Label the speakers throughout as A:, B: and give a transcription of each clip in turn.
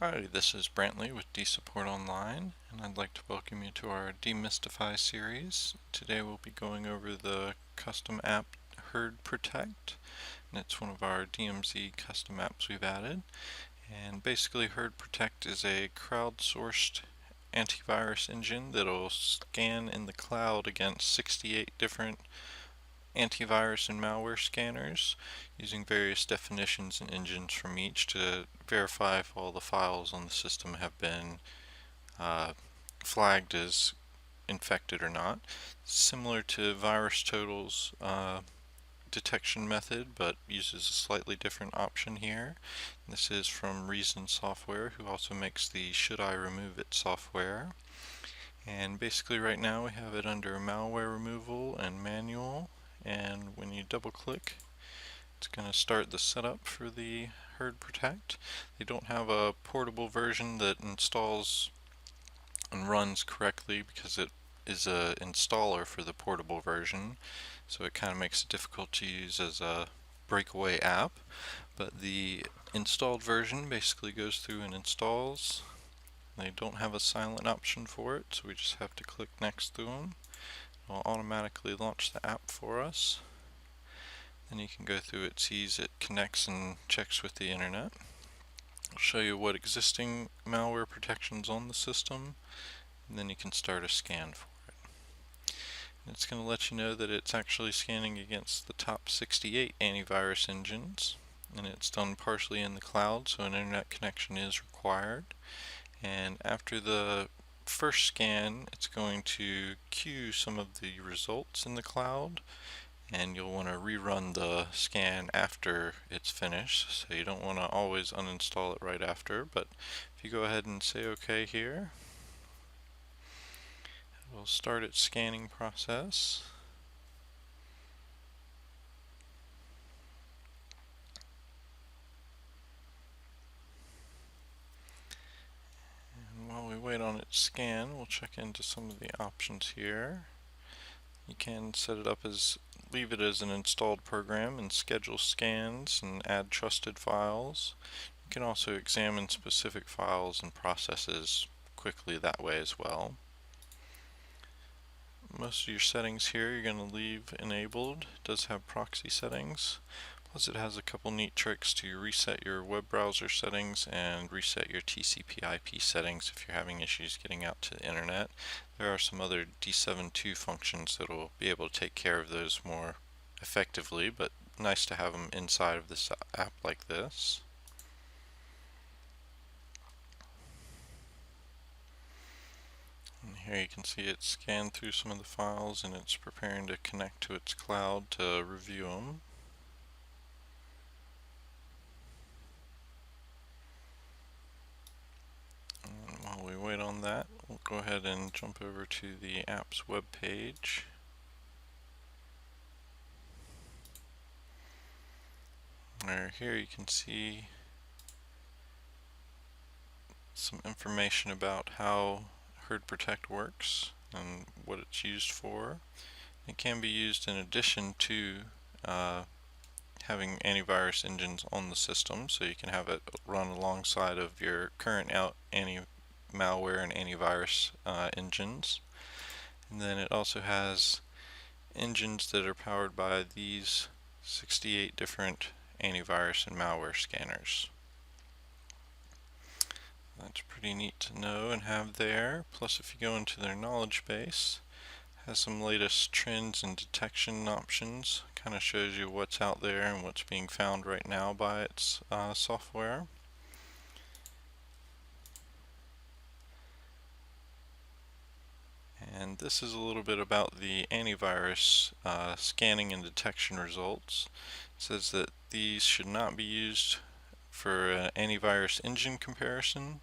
A: Hi, this is Brantley with dSupport Online, and I'd like to welcome you to our dMystify series. Today we'll be going over the custom app herdProtect, and it's one of our DMZ custom apps we've added. And basically herdProtect is a crowdsourced antivirus engine that'll scan in the cloud against 68 different antivirus and malware scanners using various definitions and engines from each to verify if all the files on the system have been uh, flagged as infected or not. Similar to VirusTotal's detection method, but uses a slightly different option here. This is from Reason Software, who also makes the Should I Remove It software. And basically right now we have it under malware removal and manual, and when you double click it's going to start the setup for the herdProtect. They don't have a portable version that installs and runs correctly because it is a installer for the portable version, so it kind of makes it difficult to use as a breakaway app. But the installed version basically goes through and installs. They don't have a silent option for it, so we just have to click next to them. It'll automatically launch the app for us. Then you can go through it, sees it connects and checks with the internet. I'll show you what existing malware protections on the system, and then you can start a scan for it. And it's going to let you know that it's actually scanning against the top 68 antivirus engines, and it's done partially in the cloud, so an internet connection is required. And after the first scan, it's going to queue some of the results in the cloud, and you'll want to rerun the scan after it's finished, so you don't want to always uninstall it right after. But if you go ahead and say OK here, it will start its scanning process. And while we wait on its scan, we'll check into some of the options here. You can set it up as, leave it as an installed program and schedule scans and add trusted files. You can also examine specific files and processes quickly that way as well. Most of your settings here you're going to leave enabled. It does have proxy settings, plus it has a couple neat tricks to reset your web browser settings and reset your TCP/IP settings if you're having issues getting out to the internet. There are some other D72 functions that will be able to take care of those more effectively, but nice to have them inside of this app like this. And here you can see it scanned through some of the files and it's preparing to connect to its cloud to review them. And while we wait on that, we'll go ahead and jump over to the app's web page. Here you can see some information about how herdProtect works and what it's used for. It can be used in addition to having antivirus engines on the system, so you can have it run alongside of your current anti-malware and antivirus engines. And then it also has engines that are powered by these 68 different antivirus and malware scanners. That's pretty neat to know and have there. Plus, if you go into their knowledge base, it has some latest trends and detection options. Kind of shows you what's out there and what's being found right now by its software. And this is a little bit about the antivirus scanning and detection results. It says that these should not be used for an antivirus engine comparison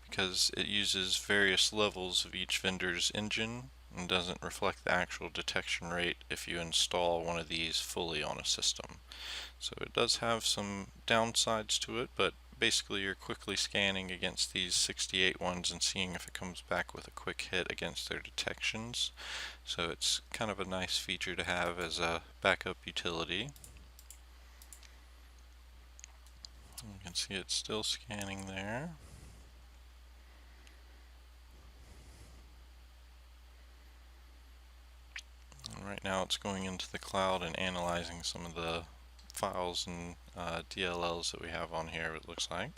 A: because it uses various levels of each vendor's engine and doesn't reflect the actual detection rate if you install one of these fully on a system. So it does have some downsides to it, but basically you're quickly scanning against these 68 ones and seeing if it comes back with a quick hit against their detections. So it's kind of a nice feature to have as a backup utility. You can see it's still scanning there. right now it's going into the cloud and analyzing some of the files and DLLs that we have on here, it looks like.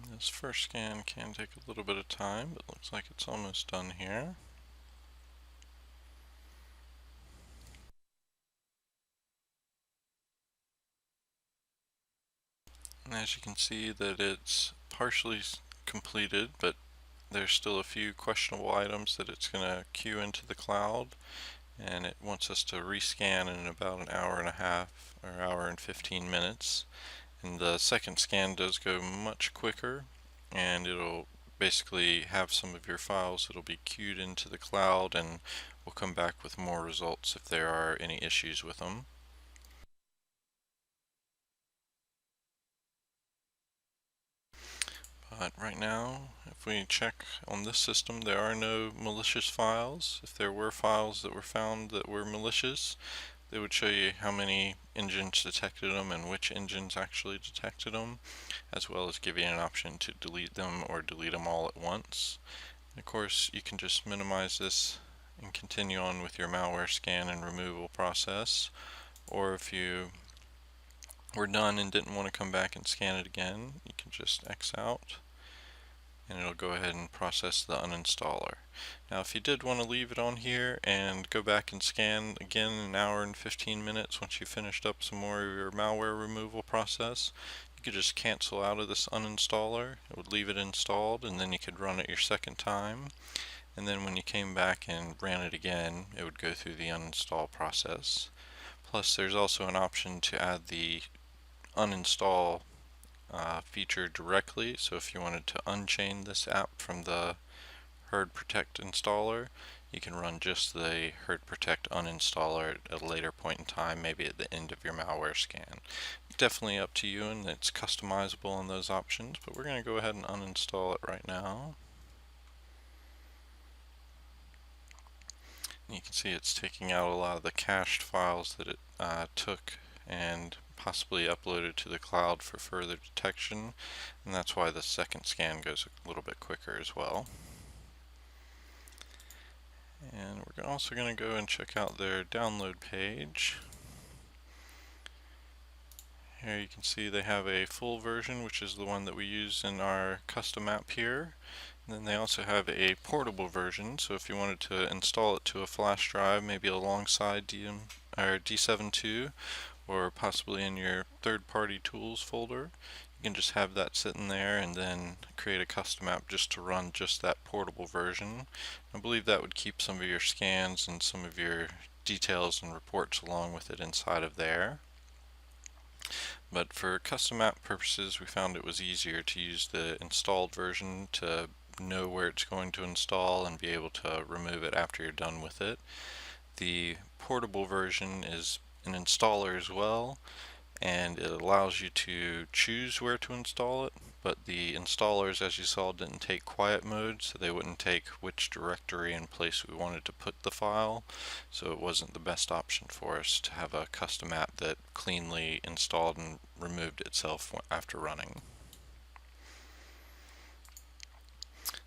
A: This first scan can take a little bit of time, but looks like it's almost done here. And as you can see that it's partially completed, but there's still a few questionable items that it's going to queue into the cloud, and it wants us to rescan in about an hour and a half or hour and 15 minutes. And the second scan does go much quicker, and it'll basically have some of your files that'll be queued into the cloud, and we'll come back with more results if there are any issues with them. But right now, if we check on this system, there are no malicious files. If there were files that were found that were malicious, they would show you how many engines detected them and which engines actually detected them, as well as give you an option to delete them or delete them all at once. And of course, you can just minimize this and continue on with your malware scan and removal process, or if you were done and didn't want to come back and scan it again, you can just X out and it'll go ahead and process the uninstaller. Now if you did want to leave it on here and go back and scan again in an hour and 15 minutes once you finished up some more of your malware removal process, you could just cancel out of this uninstaller. It would leave it installed, and then you could run it your second time, and then when you came back and ran it again, it would go through the uninstall process. Plus there's also an option to add the uninstall feature directly, so if you wanted to unchain this app from the herdProtect installer, you can run just the herdProtect uninstaller at a later point in time, maybe at the end of your malware scan. Definitely up to you, and it's customizable in those options, but we're going to go ahead and uninstall it right now. You can see it's taking out a lot of the cached files that it took and possibly uploaded to the cloud for further detection, and that's why the second scan goes a little bit quicker as well. And we're also going to go and check out their download page. Here you can see they have a full version, which is the one that we use in our custom app here. And then they also have a portable version, so if you wanted to install it to a flash drive, maybe alongside D7.2, or possibly in your third-party tools folder, you can just have that sitting there and then create a custom app just to run just that portable version. I believe that would keep some of your scans and some of your details and reports along with it inside of there. But for custom app purposes, we found it was easier to use the installed version to know where it's going to install and be able to remove it after you're done with it. The portable version is an installer as well, and it allows you to choose where to install it, but the installers, as you saw, didn't take quiet mode, so they wouldn't take which directory and place we wanted to put the file, so it wasn't the best option for us to have a custom app that cleanly installed and removed itself after running.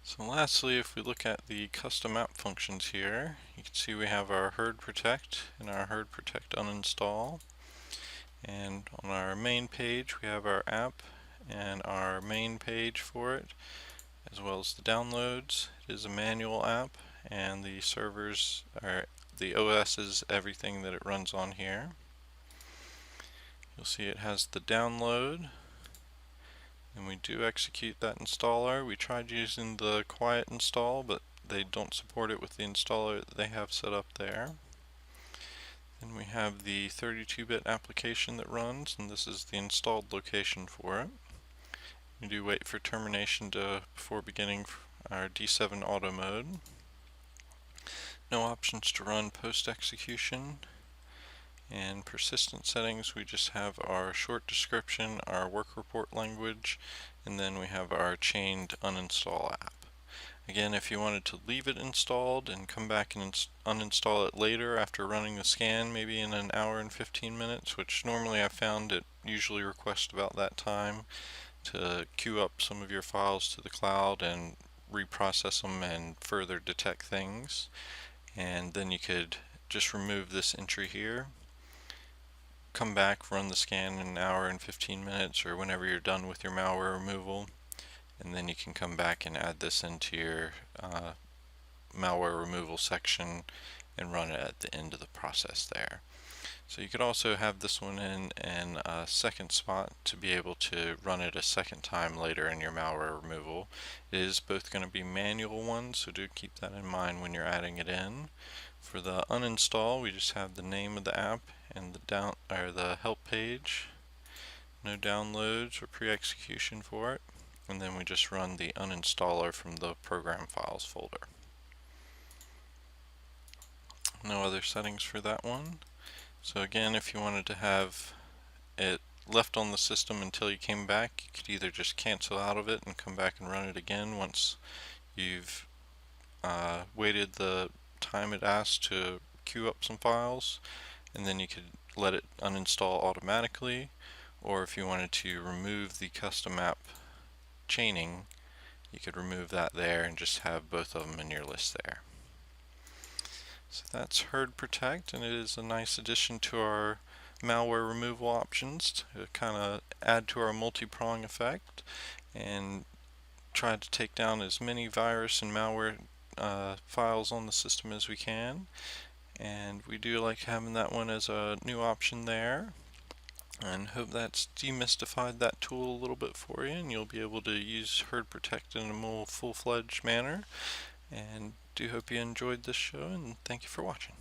A: So lastly, if we look at the custom app functions here, you can see we have our herdProtect and our herdProtect uninstall. And on our main page we have our app and our main page for it, as well as the downloads. It is a manual app, and the servers are the OS is everything that it runs on here. You'll see it has the download, and we do execute that installer. We tried using the quiet install, but they don't support it with the installer that they have set up there. Then we have the 32-bit application that runs, and this is the installed location for it. We do wait for termination before beginning our D7 auto mode. No options to run post-execution. And persistent settings, we just have our short description, our work report language, and then we have our chained uninstall app. Again, if you wanted to leave it installed and come back and uninstall it later after running the scan, maybe in an hour and 15 minutes, which normally I found it usually requests about that time to queue up some of your files to the cloud and reprocess them and further detect things. And then you could just remove this entry here, come back, run the scan in an hour and 15 minutes or whenever you're done with your malware removal, and then you can come back and add this into your malware removal section and run it at the end of the process there. So you could also have this one in a second spot to be able to run it a second time later in your malware removal. It is both going to be manual ones, so do keep that in mind when you're adding it in. For the uninstall, we just have the name of the app and the help page. No downloads or pre-execution for it. And then we just run the uninstaller from the program files folder. No other settings for that one. So again, if you wanted to have it left on the system until you came back, you could either just cancel out of it and come back and run it again once you've waited the time it asked to queue up some files, and then you could let it uninstall automatically, or if you wanted to remove the custom app chaining, you could remove that there and just have both of them in your list there. So that's herdProtect, and it is a nice addition to our malware removal options to kind of add to our multi-prong effect and try to take down as many virus and malware files on the system as we can. And we do like having that one as a new option there, and hope that's demystified that tool a little bit for you, and you'll be able to use herdProtect in a more full-fledged manner. And do hope you enjoyed this show, and thank you for watching.